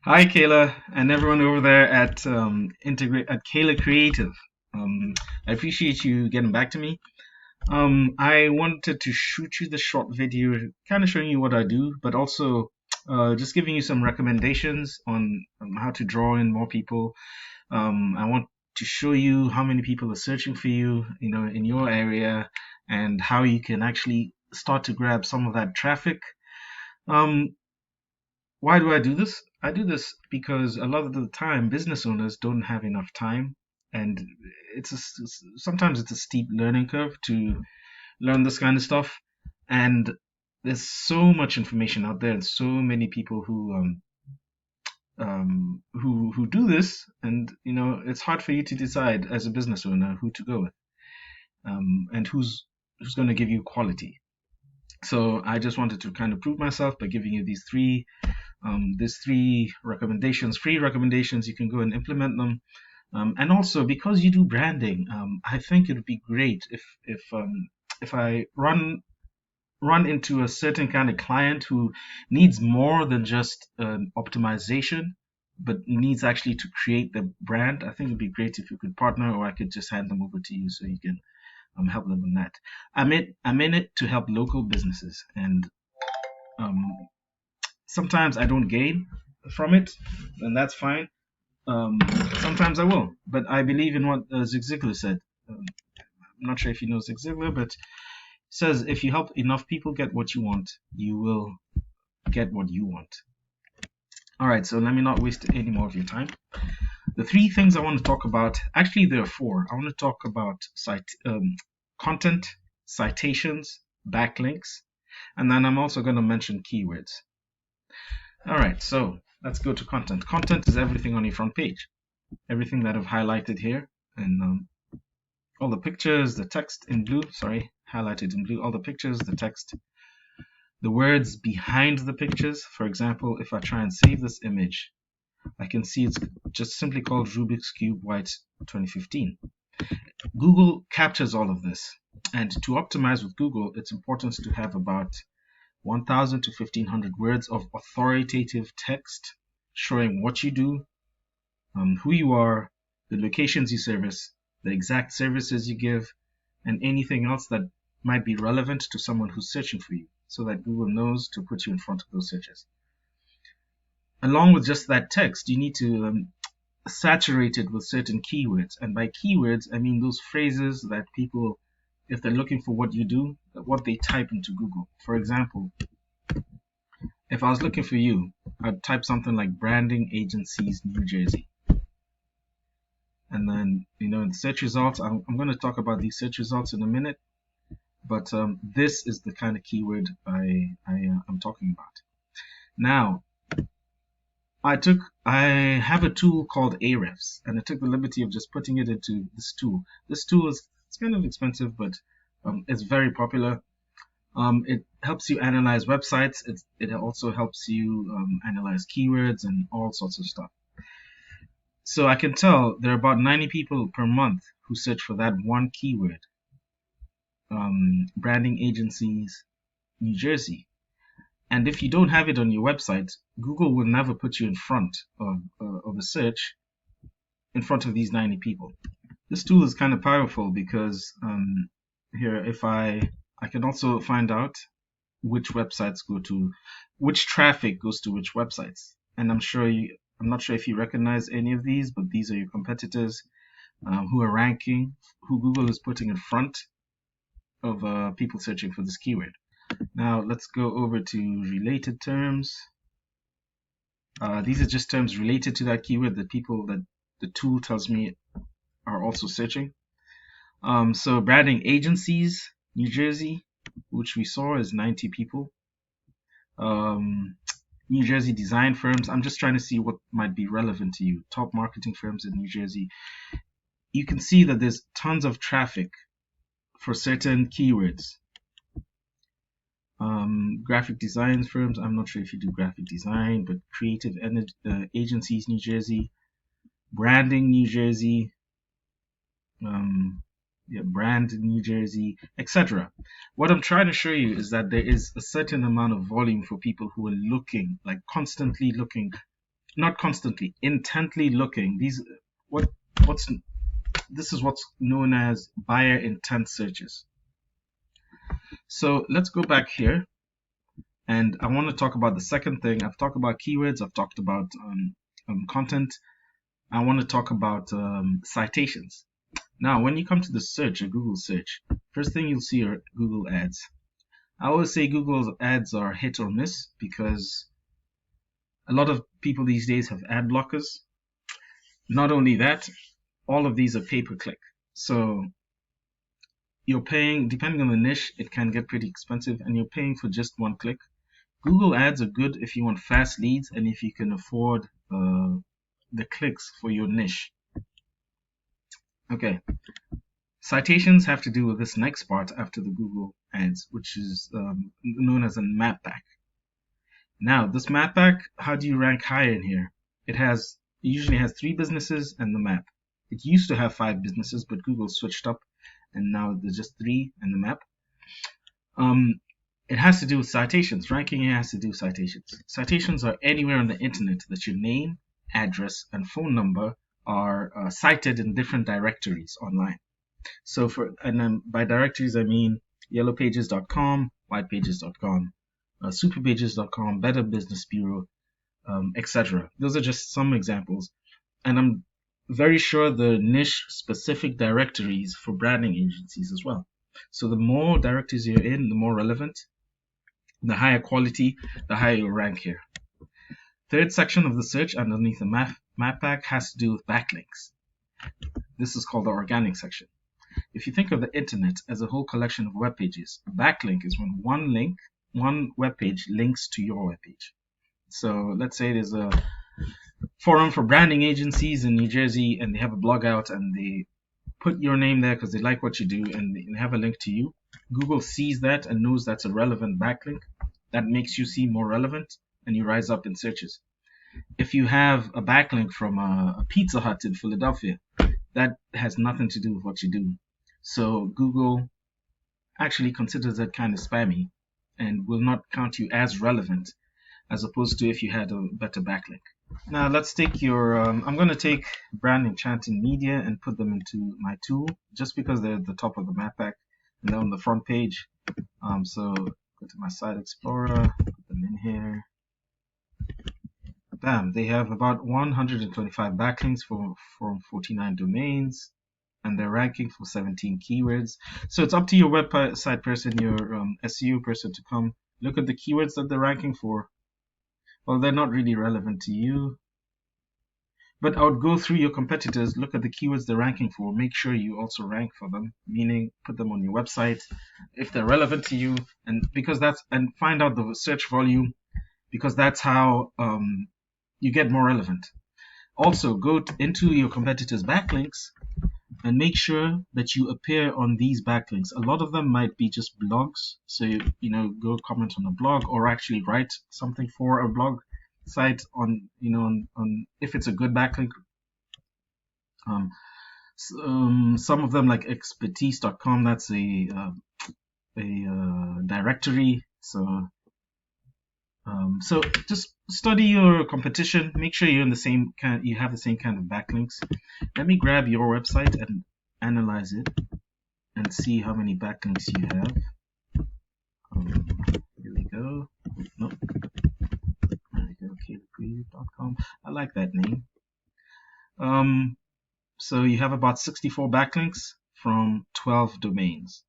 Hi, Kayla, and everyone over there at Integrate at Kayla Creative. I appreciate you getting back to me. I wanted to shoot you the short video, kind of showing you what I do, but also just giving you some recommendations on how to draw in more people. I want to show you how many people are searching for you, in your area, and how you can actually start to grab some of that traffic. Um, why do I do this? I do this because a lot of the time business owners don't have enough time, and sometimes it's a steep learning curve to learn this kind of stuff. And there's so much information out there, and so many people who do this, and it's hard for you to decide as a business owner who to go with, and who's going to give you quality. So I just wanted to kind of prove myself by giving you these three recommendations, free recommendations. You can go and implement them. And also, because you do branding, I think it would be great if I run into a certain kind of client who needs more than just optimization, but needs actually to create the brand. I think it'd be great if you could partner, or I could just hand them over to you so you can help them on that. I'm in it to help local businesses, and um, sometimes I don't gain from it, and that's fine. Um, Sometimes I will, but I believe in what Zig Ziglar said. I'm not sure if you know Zig Ziglar, but he says if you help enough people get what you want, you will get what you want. All right, so let me not waste any more of your time. The three things I want to talk about, actually, there are four. I want to talk about content, citations, backlinks, and then I'm also going to mention keywords. All right, so let's go to content. Content is everything on your front page, everything that I've highlighted here, and all the pictures, the text in blue, sorry, highlighted in blue, all the pictures, the text, the words behind the pictures. For example, if I try and save this image, I can see it's just simply called Rubik's Cube White 2015. Google captures all of this, and to optimize with Google, it's important to have about 1,000 to 1,500 words of authoritative text showing what you do, who you are, the locations you service, the exact services you give, and anything else that might be relevant to someone who's searching for you, so that Google knows to put you in front of those searches. Along with just that text, you need to saturate it with certain keywords. And by keywords, I mean those phrases that people, if they're looking for what you do, what they type into Google. For example, if I was looking for you, I'd type something like branding agencies New Jersey. And then, in the search results, I'm going to talk about these search results in a minute, but this is the kind of keyword I'm talking about. Now, I have a tool called Ahrefs, and I took the liberty of just putting it into this tool. This tool it's kind of expensive, but it's very popular. It helps you analyze websites. It also helps you analyze keywords and all sorts of stuff. So I can tell there are about 90 people per month who search for that one keyword, branding agencies, New Jersey. And if you don't have it on your website, Google will never put you in front of a search in front of these 90 people. This tool is kind of powerful because here, if I can also find out which websites which traffic goes to which websites. And I'm not sure if you recognize any of these, but these are your competitors who are ranking, who Google is putting in front of people searching for this keyword. Now let's go over to related terms. These are just terms related to that keyword that the tool tells me are also searching. So branding agencies, New Jersey, which we saw is 90 people. New Jersey design firms. I'm just trying to see what might be relevant to you. Top marketing firms in New Jersey. You can see that there's tons of traffic for certain keywords. Graphic design firms. I'm not sure if you do graphic design, but creative agencies, New Jersey. Branding, New Jersey. Brand New Jersey, etc. What I'm trying to show you is that there is a certain amount of volume for people who are looking, like constantly looking not constantly, intently looking. What what's this is what's known as buyer intent searches. So let's go back here, and I want to talk about the second thing. I've talked about keywords. I've talked about content. I want to talk about citations. Now, when you come to the search, a Google search, first thing you'll see are Google ads. I always say Google ads are hit or miss because a lot of people these days have ad blockers. Not only that, all of these are pay-per-click. So you're paying, depending on the niche, it can get pretty expensive, and you're paying for just one click. Google ads are good if you want fast leads and if you can afford the clicks for your niche. Okay. Citations have to do with this next part after the Google ads, which is known as a map pack. Now, this map pack, how do you rank higher in here? It usually has 3 businesses and the map. It used to have 5 businesses, but Google switched up, and now there's just 3 and the map. It has to do with citations. Ranking here has to do with citations. Citations are anywhere on the internet that your name, address, and phone number are cited in different directories online. So by directories I mean yellowpages.com, whitepages.com, superpages.com, Better Business Bureau, etc. Those are just some examples, and I'm very sure the niche specific directories for branding agencies as well. So the more directories you're in, the more relevant, the higher quality, the higher your rank here. Third section of the search underneath the map pack has to do with backlinks. This is called the organic section. If you think of the internet as a whole collection of web pages, a backlink is when one web page links to your web page. So let's say there's a forum for branding agencies in New Jersey, and they have a blog out, and they put your name there because they like what you do, and they have a link to you. Google sees that and knows that's a relevant backlink. That makes you seem more relevant, and you rise up in searches. If you have a backlink from a Pizza Hut in Philadelphia, that has nothing to do with what you do. So Google actually considers that kind of spammy and will not count you as relevant, as opposed to if you had a better backlink. Now let's take your, I'm going to take brand enchanting media and put them into my tool, just because they're at the top of the map pack and they're on the front page. So go to my site explorer, put them in here. Bam, they have about 125 backlinks from 49 domains, and they're ranking for 17 keywords. So it's up to your website person, your SEO person, to come look at the keywords that they're ranking for. Well, they're not really relevant to you, but I would go through your competitors, look at the keywords they're ranking for, make sure you also rank for them, meaning put them on your website if they're relevant to you, and find out the search volume, because that's how you get more relevant. Also, go into your competitors' backlinks and make sure that you appear on these backlinks. A lot of them might be just blogs, so go comment on a blog, or actually write something for a blog site on if it's a good backlink. Some of them, like expertise.com, that's a directory. So just study your competition. Make sure you're in the same you have the same kind of backlinks. Let me grab your website and analyze it and see how many backlinks you have. Here we go. Nope. There we go. Kayla.com. I like that name. So you have about 64 backlinks from 12 domains.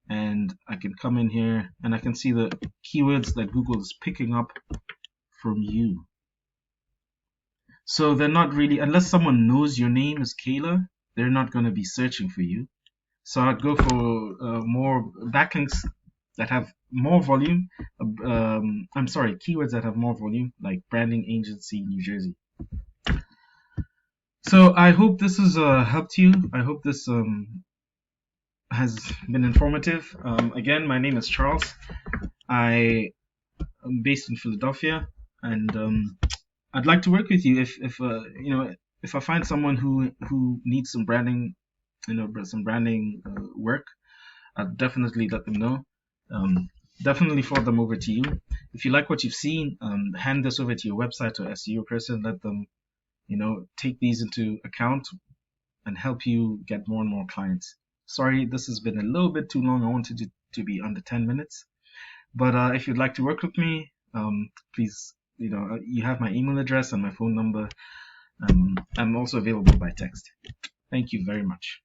And I can come in here and I can see the keywords that Google is picking up from you. So they're not really, unless someone knows your name is Kayla, they're not going to be searching for you. So I'd go for more backlinks that have more volume. Keywords that have more volume, like branding agency New Jersey. So I hope this has helped you. I hope this has been informative. Again, my name is Charles. I am based in Philadelphia, and I'd like to work with you if I find someone who needs some branding, work. I'll definitely let them know. definitely forward them over to you. If you like what you've seen, hand this over to your website or SEO person. Let them, take these into account and help you get more and more clients. Sorry, this has been a little bit too long. I wanted it to be under 10 minutes. But if you'd like to work with me, please, you have my email address and my phone number. I'm also available by text. Thank you very much.